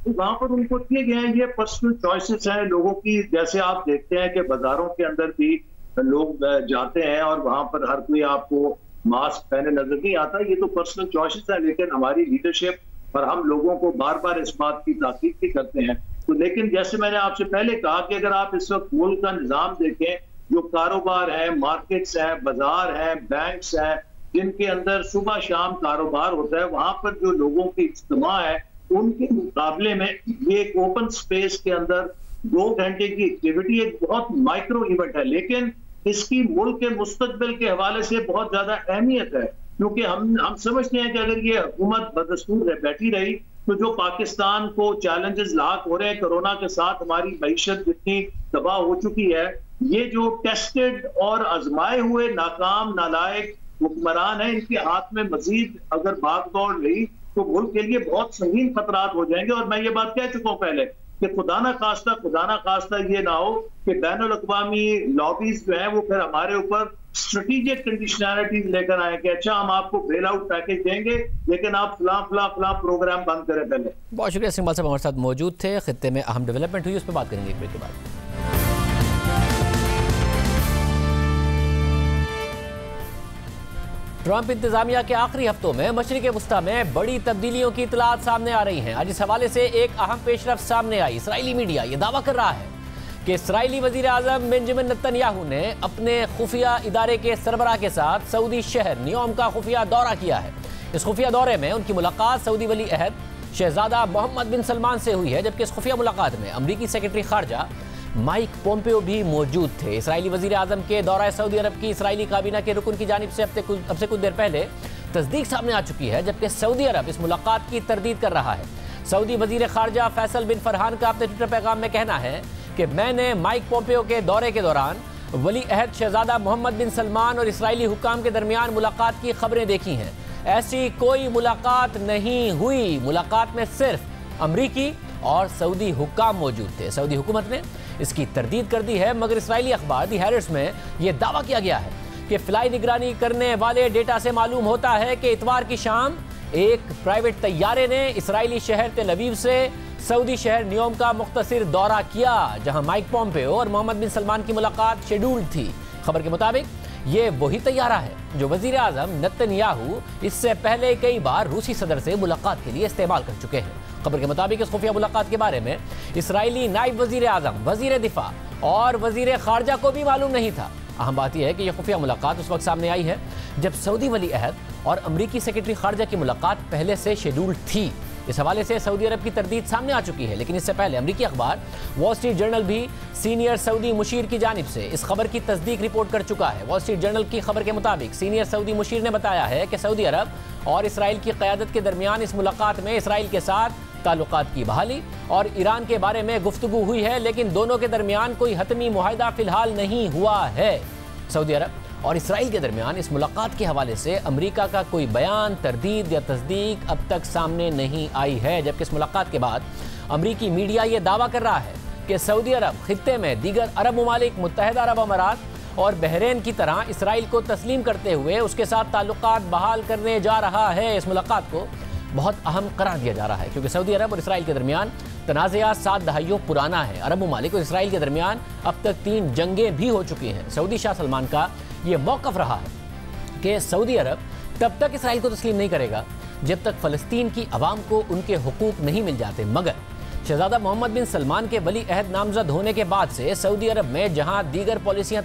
वहां पर उनको किए गए हैं, ये पर्सनल चॉइसेस हैं लोगों की। जैसे आप देखते हैं कि बाजारों के अंदर भी लोग जाते हैं और वहां पर हर कोई आपको मास्क पहने नजर नहीं आता। ये तो पर्सनल चॉइसेस है, लेकिन हमारी लीडरशिप और हम लोगों को बार बार इस बात की ताकीद भी करते हैं। तो लेकिन जैसे मैंने आपसे पहले कहा कि अगर आप इस वक्त मुल्क का निजाम देखें, जो कारोबार है, मार्केट्स हैं, बाजार हैं, बैंक्स हैं, जिनके अंदर सुबह शाम कारोबार होता है, वहां पर जो लोगों की इज्तिमा है उनके मुकाबले में ये एक ओपन स्पेस के अंदर 2 घंटे की एक्टिविटी एक बहुत माइक्रो इवेंट है, लेकिन इसकी मुल्क के मुस्तकबिल के हवाले से बहुत ज्यादा अहमियत है, क्योंकि हम समझते हैं कि अगर ये हुकूमत बदस्तूर बैठी रही तो जो पाकिस्तान को चैलेंजेस लाक हो रहे हैं कोरोना के साथ, हमारी मईशत जितनी तबाह हो चुकी है, ये जो टेस्टेड और आजमाए हुए नाकाम नालायक हुक्मरान है, इनके हाथ में मजीद अगर भाग दौड़ रही तो मुल्क के लिए बहुत संगीन खतरात हो जाएंगे। और मैं ये बात कह चुका हूं पहले कि खुदा ना खास्ता ये ना हो कि बैनुल अक़वामी लॉबीज जो है वो फिर हमारे ऊपर स्ट्रेटेजिक कंडीशनैलिटीज लेकर आए कि अच्छा हम आपको बेल आउट पैकेज देंगे लेकिन आप फला प्रोग्राम बंद करें पहले। बहुत शुक्रिया सिंह साहब हमारे साथ मौजूद थे। खित्ते में अहम डेवलपमेंट हुई उस पर बात करेंगे एक ब्रेक के बाद। ट्रंप इंतजामिया के आखिरी हफ्तों में मशरिक़ वस्ता में बड़ी तब्दीलियों की इतलात सामने आ रही हैं। आज इस हवाले से एक अहम पेशरफ्त सामने आई। इसराइली मीडिया ये दावा कर रहा है कि इसराइली वज़ीर आज़म बेंजामिन नेतन्याहू ने अपने खुफिया इदारे के सरबराह के साथ सऊदी शहर नियोम का खुफिया दौरा किया है। इस खुफिया दौरे में उनकी मुलाकात सऊदी वली अहद शहजादा मोहम्मद बिन सलमान से हुई है, जबकि इस खुफिया मुलाकात में अमरीकी सेक्रेटरी खारजा माइक पोम्पियो भी मौजूद थे। इसराइली वज़ीर आज़म के दौरा सऊदी अरब की इसराइली काबीना के रुकन की जानिब से अब से कुछ देर पहले तस्दीक सामने आ चुकी है, जबकि सऊदी अरब इस मुलाकात की तरदीद कर रहा है। सऊदी वज़ीर खारजा फैसल बिन फरहान का अपने ट्विटर पैगाम में कहना है कि मैंने माइक पोम्पियो के दौरे के दौरान वली अहद शहजादा मोहम्मद बिन सलमान और इसराइली हुक्काम के दरमियान मुलाकात की खबरें देखी हैं। ऐसी कोई मुलाकात नहीं हुई। मुलाकात में सिर्फ अमरीकी और सऊदी हुक्काम मौजूद थे। सऊदी हुकूमत ने इसकी तरदीद कर दी है, मगर इसराइली अखबार दी हैरिट्स में यह दावा किया गया है कि फ्लाई निगरानी करने वाले डेटा से मालूम होता है कि इतवार की शाम एक प्राइवेट तैयारे ने इसराइली शहर तेल अवीव से सऊदी शहर नियोम का मुख्तसर दौरा किया, जहां माइक पोम्पियो और मोहम्मद बिन सलमान की मुलाकात शेड्यूल्ड थी। खबर के मुताबिक ये वही तैयारा है जो वजीर आजम नेतन्याहू इससे पहले कई बार रूसी सदर से मुलाकात के लिए इस्तेमाल कर चुके हैं। खबर के मुताबिक इस खुफिया मुलाकात के बारे में इसराइली नायब वजीर आजम, वजीर दिफा और वजीर खारजा को भी मालूम नहीं था। अहम बात यह है कि यह खुफिया मुलाकात उस वक्त सामने आई है जब सऊदी वली अहद और अमरीकी सेक्रेटरी खारजा की मुलाकात पहले से शेड्यूल्ड थी। इस हवाले से सऊदी अरब की तरदीद सामने आ चुकी है, लेकिन इससे पहले अमरीकी अखबार वॉल स्ट्रीट जर्नल भी सीनियर सऊदी मुशीर की जानिब से इस खबर की तस्दीक रिपोर्ट कर चुका है। वॉल स्ट्रीट जर्नल की खबर के मुताबिक सीनियर सऊदी मुशीर ने बताया है कि सऊदी अरब और इसराइल की क़यादत के दरमियान इस मुलाकात में इसराइल के साथ ताल्लुकात की बहाली और ईरान के बारे में गुफ्तगू हुई है, लेकिन दोनों के दरमियान कोई हतमी मुआहिदा फिलहाल नहीं हुआ है। सऊदी अरब और इसराइल के दरमियान इस मुलाकात के हवाले से अमेरिका का कोई बयान, तरदीद या तस्दीक अब तक सामने नहीं आई है, जबकि इस मुलाकात के बाद अमेरिकी मीडिया ये दावा कर रहा है कि सऊदी अरब खित्ते में दीगर अरब ममालिक, मुत्तहिदा अरब अमारात और बहरीन की तरह इसराइल को तस्लीम करते हुए उसके साथ ताल्लुकात बहाल करने जा रहा है। इस मुलाकात को बहुत अहम करार दिया जा रहा है क्योंकि सऊदी अरब और इसराइल के दरमियान तनाज़ा 7 दहाइयों पुराना है। अरब ममालिक और इसराइल के दरमियान अब तक 3 जंगें भी हो चुकी हैं। सऊदी शाह सलमान का ये मौक़िफ़ रहा है कि सऊदी अरब तब तक इसराइल को तस्लीम नहीं करेगा जब तक फ़लस्तीन की आवाम को उनके हुकूक नहीं मिल जाते। मगर शहजादा मोहम्मद बिन सलमान के वली अहद नामजद होने के बाद से सऊदी अरब में जहां दीगर पॉलिसियों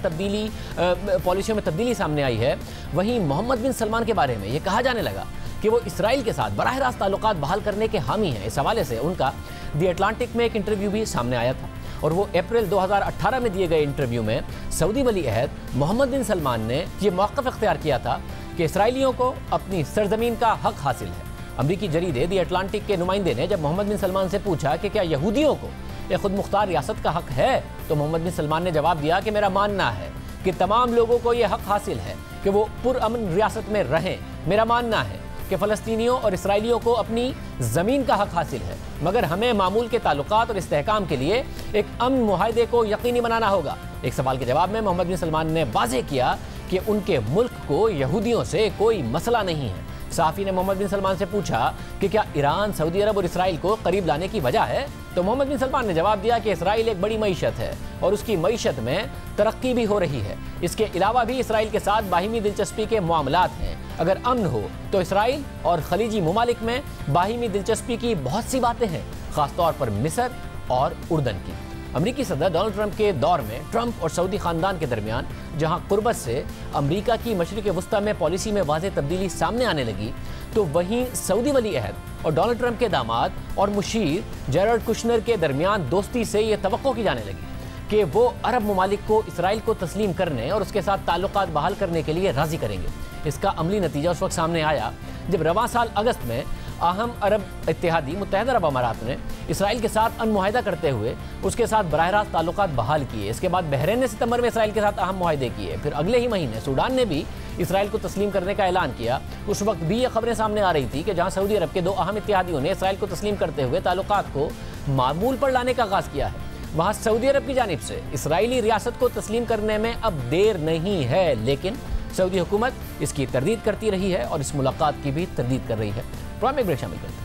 में तब्दीली सामने आई है, वहीं मोहम्मद बिन सलमान के बारे में ये कहा जाने लगा कि वो इसराइल के साथ बराह रास्त ताल्लुकात बहाल करने के हामी हैं। इस हवाले से उनका दी अटलांटिक में एक इंटरव्यू भी सामने आया था और वो अप्रैल 2018 में दिए गए इंटरव्यू में सऊदी वली अहद मोहम्मद बिन सलमान ने यह मौक़िफ़ इख्तियार किया था कि इसराइलियों को अपनी सरजमीन का हक हासिल है। अमरीकी जरीदे दी अटलांटिक के नुमाइंदे ने जब मोहम्मद बिन सलमान से पूछा कि क्या यहूदियों को एक खुद मुख्तार रियासत का हक है, तो मोहम्मद बिन सलमान ने जवाब दिया कि मेरा मानना है कि तमाम लोगों को यह हक हासिल है कि वो पुरअमन रियासत में रहें। मेरा मानना है कि फ़लस्तीनियों और इसराइलियों को अपनी ज़मीन का हक हासिल है, मगर हमें मामूल के ताल्लुकात और इस्तेहकाम के लिए एक अमन मुआहदे को यकीनी बनाना होगा। एक सवाल के जवाब में मोहम्मद बिन सलमान ने वाज़ेह किया कि उनके मुल्क को यहूदियों से कोई मसला नहीं है। सहाफ़ी ने मोहम्मद बिन सलमान से पूछा कि क्या ईरान सऊदी अरब और इसराइल को करीब लाने की वजह है, तो मोहम्मद बिन सलमान ने जवाब दिया कि इसराइल एक बड़ी मईशत है और उसकी मईशत में तरक्की भी हो रही है। इसके अलावा भी इसराइल के साथ बाहिमी दिलचस्पी के मामलात हैं। अगर अमन हो तो इसराइल और खलीजी ममालिक में बाहिमी दिलचस्पी की बहुत सी बातें हैं, ख़ासतौर पर मिस्र और उर्दन की। अमरीकी सदर डोनाल्ड ट्रंप के दौर में ट्रंप और सऊदी ख़ानदान के दरमियान जहां कुर्बत से अमरीका की मशरिक़ वस्ता में पॉलिसी में वाज़ेह तब्दीली सामने आने लगी, तो वहीं सऊदी वली अहद और डोनाल्ड ट्रंप के दामाद और मुशीर जेरड कुशनर के दरमियान दोस्ती से ये तवक्को की जाने लगी कि वो अरब ममालिक को इसराइल को तस्लीम करने और उसके साथ ताल्लुकात बहाल करने के लिए राजी करेंगे। इसका अमली नतीजा उस वक्त सामने आया जब रवां साल अगस्त में अहम अरब इत्तेहादी मुत्तहिदा अरब अमारात ने इसराइल के साथ अनमुआहिदा करते हुए उसके साथ बराह रास्त ताल्लुकात बहाल किए। इसके बाद बहरीन ने सितंबर में इसराइल के साथ अहम मुआहिदे किए। फिर अगले ही महीने सूडान ने भी इसराइल को तस्लीम करने का ऐलान किया। उस वक्त भी ये खबरें सामने आ रही थी कि जहां सऊदी अरब के 2 अहम इत्तेहादियों ने इसराइल को तस्लीम करते हुए ताल्लुकात को मामूल पर लाने का आगाज़ किया है, वहां सऊदी अरब की जानिब से इसराइली रियासत को तस्लीम करने में अब देर नहीं है। लेकिन सऊदी हुकूमत इसकी तरदीद करती रही है और इस मुलाकात की भी तरदीद कर रही है। प्रोग्राम में ब्रेक शामिल करते हैं।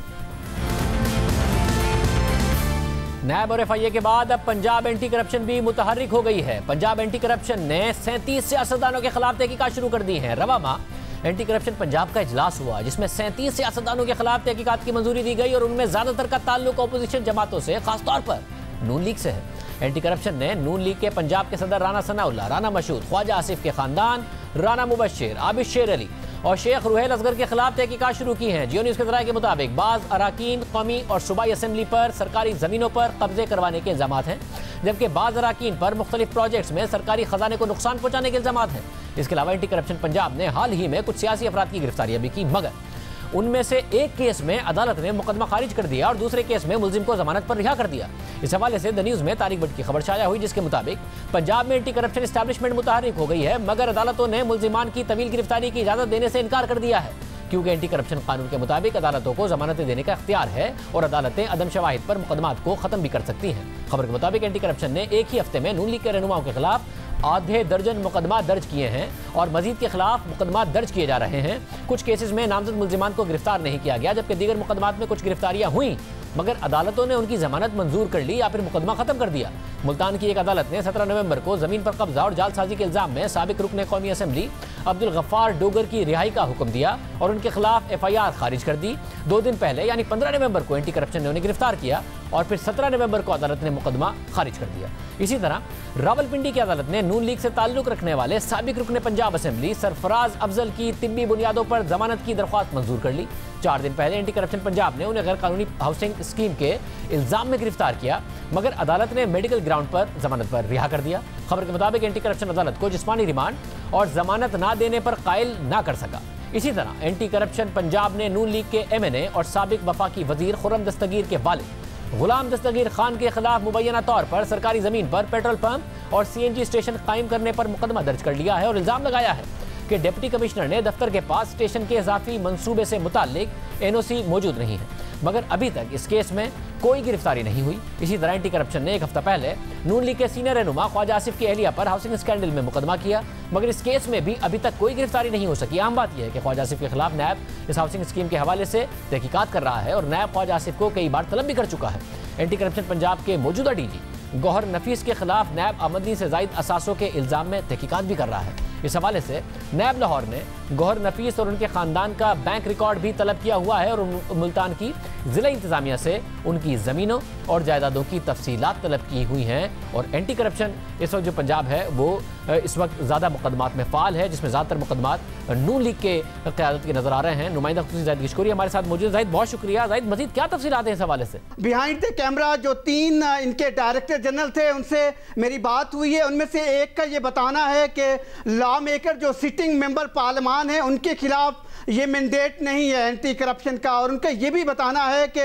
नैब और FIA के बाद अब पंजाब एंटी करप्शन भी मुतहर्रिक हो गई है। पंजाब एंटी करप्शन ने 37 सियासतदानों के खिलाफ तहकीकात शुरू कर दी है। रवा माह एंटी करप्शन पंजाब का इजलास हुआ जिसमें 37 सियासतदानों के खिलाफ तहकीकात की मंजूरी दी गई और उनमें ज्यादातर का ताल्लुक अपोजिशन जमातों से, खासतौर पर नून लीग से है। एंटी करप्शन ने नून लीग के पंजाब के सदर राना सनाउल्लाह, राना मशहूद, ख्वाजा आसिफ के खानदान, राना मुबश्शिर, आबिद शेर अली और शेख रुहेल असगर के खिलाफ तहकीकात शुरू की हैं। जियो न्यूज़ के ज़राए के मुताबिक बाज़ अराकीन कौमी और सूबाई असम्बली पर सरकारी ज़मीनों पर कब्जे करवाने के इल्ज़ामात हैं, जबकि बाज़ अराकीन पर मुख्तलिफ प्रोजेक्ट्स में सरकारी खजाने को नुकसान पहुँचाने के इल्ज़ामात हैं। इसके अलावा एंटी करप्शन पंजाब ने हाल ही में कुछ सियासी अफराद की गिरफ्तारियां भी की, मगर उनमें से एक केस में अदालत ने मुकदमा खारिज कर दिया और दूसरे केस में मुलजिम को जमानत पर रिहा कर दिया। इस हवाले से द न्यूज़ में तारिक भट्ट की खबर शाया हुई जिसके मुताबिक पंजाब में एंटी करप्शन एस्टैब्लिशमेंट मुतहर्रिक हो गई है, मगर अदालतों ने मुलजिमान की तवील गिरफ्तारी की इजाजत देने से इनकार कर दिया है, क्योंकि एंटी करप्शन कानून के मुताबिक अदालतों को जमानतें देने का इख्तियार है और अदालतें अदम शवाहिद पर मुकदमात को खत्म भी कर सकती हैं। खबर के मुताबिक एंटी करप्शन ने एक ही हफ्ते में नून लीग के रहनुमाओं के खिलाफ आधे दर्जन मुकदमा दर्ज किए हैं और मजीद के खिलाफ मुकदमा दर्ज किए जा रहे हैं। कुछ केसेस में नामजद मुलजिमान को गिरफ्तार नहीं किया गया, जबकि दीगर मुकदमात में कुछ गिरफ्तारियां हुई मगर अदालतों ने उनकी जमानत मंजूर कर ली या फिर मुकदमा खत्म कर दिया। मुल्तान की एक अदालत ने 17 नवंबर को जमीन पर कब्जा और जालसाजी के इल्जाम में साबिक रुकने कौमी असम्बली अब्दुल गफ्फार डोगर की रिहाई का हुक्म दिया और उनके खिलाफ FIR खारिज कर दी। 2 दिन पहले यानी 15 नवंबर को एंटी करप्शन ने उन्हें गिरफ्तार किया और फिर 17 नवंबर को अदालत ने मुकदमा खारिज कर दिया। इसी तरह रावलपिंडी की अदालत ने नून लीग से ताल्लुक रखने वाले साबिक रुकने पंजाब असम्बली सरफराज अफजल की तिब्बी बुनियादों पर जमानत की दरख्वास्त मंजूर कर ली। 4 दिन पहले एंटी करप्शन पंजाब ने उन्हें गैर कानूनी हाउसिंग स्कीम के इल्जाम में गिरफ्तार किया, मगर अदालत ने मेडिकल ग्राउंड पर जमानत पर रिहा कर दिया। खबर के मुताबिक एंटी करप्शन अदालत को जिस्मानी रिमांड और जमानत ना देने पर कायल ना कर सका। इसी तरह एंटी करप्शन पंजाब ने नून लीग के MNA और साबिक वफाकी वजीर खुर्रम दस्तगीर के वालिद गुलाम दस्तगीर खान के खिलाफ मुबैना तौर पर सरकारी जमीन पर पेट्रोल पंप और CNG स्टेशन कायम करने पर मुकदमा दर्ज कर लिया है और इल्जाम लगाया है कि डिप्टी कमिश्नर ने दफ्तर के पास स्टेशन के इजाफी मंसूबे से मुताल्लिक NOC मौजूद नहीं है, मगर अभी तक इस केस में कोई गिरफ्तारी नहीं हुई। इसी तरह एंटी करप्शन ने एक हफ्ता पहले नून लीग के सीनियर रहनुमा ख्वाजा आसिफ की अहलिया पर हाउसिंग स्कैंडल में मुकदमा किया, मगर इस केस में भी अभी तक कोई गिरफ्तारी नहीं हो सकी। आम बात यह है कि ख्वाजा आसिफ के खिलाफ नैब इस हाउसिंग स्कीम के हवाले से तहकीकात कर रहा है और नैब ख्वाजा आसिफ को कई बार तलब भी कर चुका है। एंटी करप्शन पंजाब के मौजूदा DG गौहर नफीस के खिलाफ नैब आमदनी से जायद असासों के इल्जाम में तहकीकात भी कर रहा है। इस हवाले से नैब लाहौर ने गौहर नफीस और उनके खानदान का बैंक रिकॉर्ड भी तलब किया हुआ है और मुल्तान की जिला इंतजामिया से उनकी ज़मीनों और जायदादों की तफसीलात तलब की हुई हैं। और एंटी करप्शन इस वक्त जो पंजाब है वो इस वक्त ज़्यादा मुकदमात में फ़ाल है, जिसमें ज़्यादातर मुकदमात नून लीग के क़यादत के नज़र आ रहे हैं। नुमाइंदा खुसूसी ज़ाहिद गिशकोरी हमारे साथ मौजूद। ज़ाहिद बहुत शुक्रिया। ज़ाहिद मज़ीद क्या तफसीलात हैं इस हवाले से? बिहाइंड द कैमरा जो 3 इनके डायरेक्टर जनरल थे उनसे मेरी बात हुई है। उनमें से एक का ये बताना है कि लॉ मेकर जो सिटिंग मेंबर पार्लियामान है उनके खिलाफ ये मैंडेट नहीं है एंटी करप्शन का, और उनका ये भी बताना है कि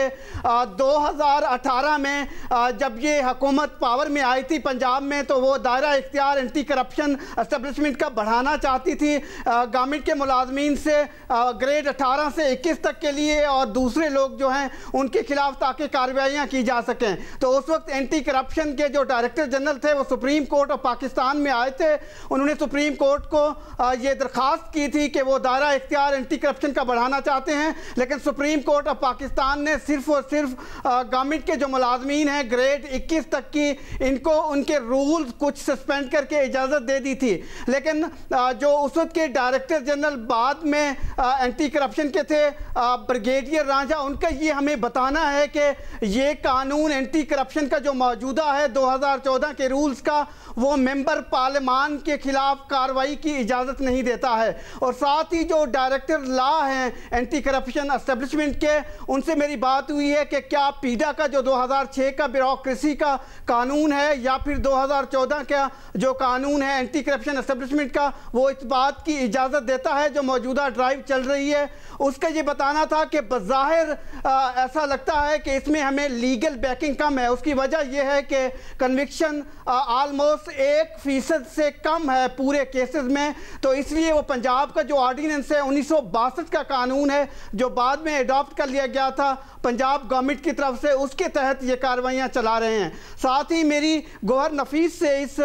2018 में जब ये हुकूमत पावर में आई थी पंजाब में तो वो दायरा इख्तियार एंटी करप्शन एस्टेब्लिशमेंट का बढ़ाना चाहती थी गवर्नमेंट के मुलाजमीन से ग्रेड 18 से 21 तक के लिए और दूसरे लोग जो हैं उनके खिलाफ ताकि कार्रवाइयाँ की जा सकें। तो उस वक्त एंटी करप्शन के जो डायरेक्टर जनरल थे वो सुप्रीम कोर्ट ऑफ पाकिस्तान में आए थे। उन्होंने सुप्रीम कोर्ट को ये दरख्वास्त की थी कि वो दायरा इख्तियार एंटी करप्शन का बढ़ाना चाहते हैं, लेकिन सुप्रीम कोर्ट ऑफ पाकिस्तान ने सिर्फ और सिर्फ गवर्नमेंट के जो मुलाजमीन हैं ग्रेड 21 तक की इनको उनके रूल्स कुछ सस्पेंड करके इजाज़त दे दी थी। लेकिन जो उस वक्त के डायरेक्टर जनरल बाद में एंटी करप्शन के थे ब्रिगेडियर रांझा, उनका ये हमें बताना है कि ये कानून एंटी करप्शन का जो मौजूदा है 2014 के रूल्स का वो मेंबर पार्लियामान के खिलाफ कार्रवाई की इजाज़त नहीं देता है। और साथ ही जो डायरेक्टर ऑफिसर लॉ हैं एंटी करप्शन एस्टेब्लिशमेंट के, उनसे मेरी बात हुई है कि क्या पीडा का जो 2006 का ब्यूरोक्रेसी का कानून है या फिर 2014 का जो कानून है एंटी करप्शन एस्टेब्लिशमेंट का, वो इस बात की इजाज़त देता है जो मौजूदा ड्राइव चल रही है। उसका ये बताना था कि बज़ाहिर ऐसा लगता है कि इसमें हमें लीगल बैकिंग कम है। उसकी वजह यह है कि कन्विक्शन ऑलमोस्ट 1% से कम है पूरे केसेस में, तो इसलिए वो पंजाब का जो ऑर्डिनेंस है 1962 का कानून है जो बाद में अडॉप्ट कर लिया गया था पंजाब गवर्नमेंट की तरफ से, उसके तहत ये कार्रवाइयाँ चला रहे हैं। साथ ही मेरी गौहर नफीस से इस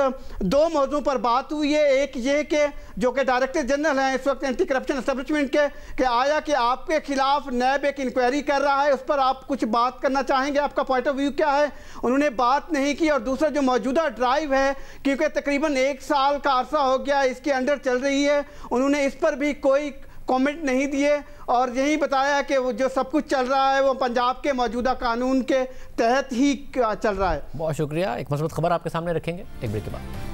दो मौजू पर बात हुई है। एक ये कि जो कि डायरेक्टर जनरल हैं इस वक्त एंटी करप्शन एस्टेब्लिशमेंट के, कि आया कि आपके खिलाफ नैब एक इंक्वायरी कर रहा है, उस पर आप कुछ बात करना चाहेंगे, आपका पॉइंट ऑफ व्यू क्या है? उन्होंने बात नहीं की। और दूसरा जो मौजूदा ड्राइव है, क्योंकि तकरीबन 1 साल का अरसा हो गया इसके अंडर चल रही है, उन्होंने इस पर भी कोई कमेंट नहीं दिए और यही बताया कि वो जो सब कुछ चल रहा है वो पंजाब के मौजूदा कानून के तहत ही चल रहा है। बहुत शुक्रिया। एक मजबूत खबर आपके सामने रखेंगे एक ब्रेक के बाद।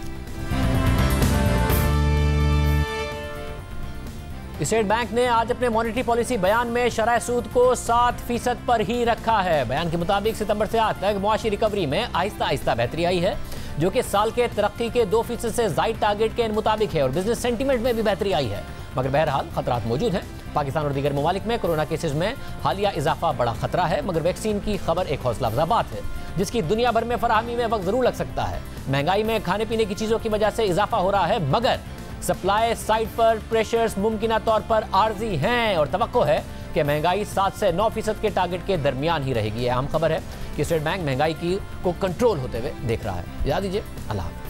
स्टेट बैंक ने आज अपने मॉनेटरी पॉलिसी बयान में शरह सूद को 7% पर ही रखा है। बयान के मुताबिक सितंबर से आज तक मुआशी रिकवरी में आहिस्ता आहिस्ता बेहतरी आई है, जो कि साल के तरक्की के 2% से ज़ायद टारगेट के मुताबिक है, और बिजनेस सेंटीमेंट में भी बेहतरी आई है। मगर बहरहाल खतरात मौजूद हैं। पाकिस्तान और दीगर ममालिक में कोरोना केसेस में हालिया इजाफा बड़ा खतरा है, मगर वैक्सीन की खबर एक हौसला अफजा बात है जिसकी दुनिया भर में फराहमी में वक्त जरूर लग सकता है। महंगाई में खाने पीने की चीज़ों की वजह से इजाफा हो रहा है, मगर सप्लाई साइड पर प्रेशर्स मुमकिना तौर पर आर्जी हैं और तवक्को है कि महंगाई 7 से 9% के टारगेट के दरमियान ही रहेगी। अहम खबर है कि स्टेट बैंक महंगाई को कंट्रोल होते हुए देख रहा है। याद दीजिए। अल्लाह।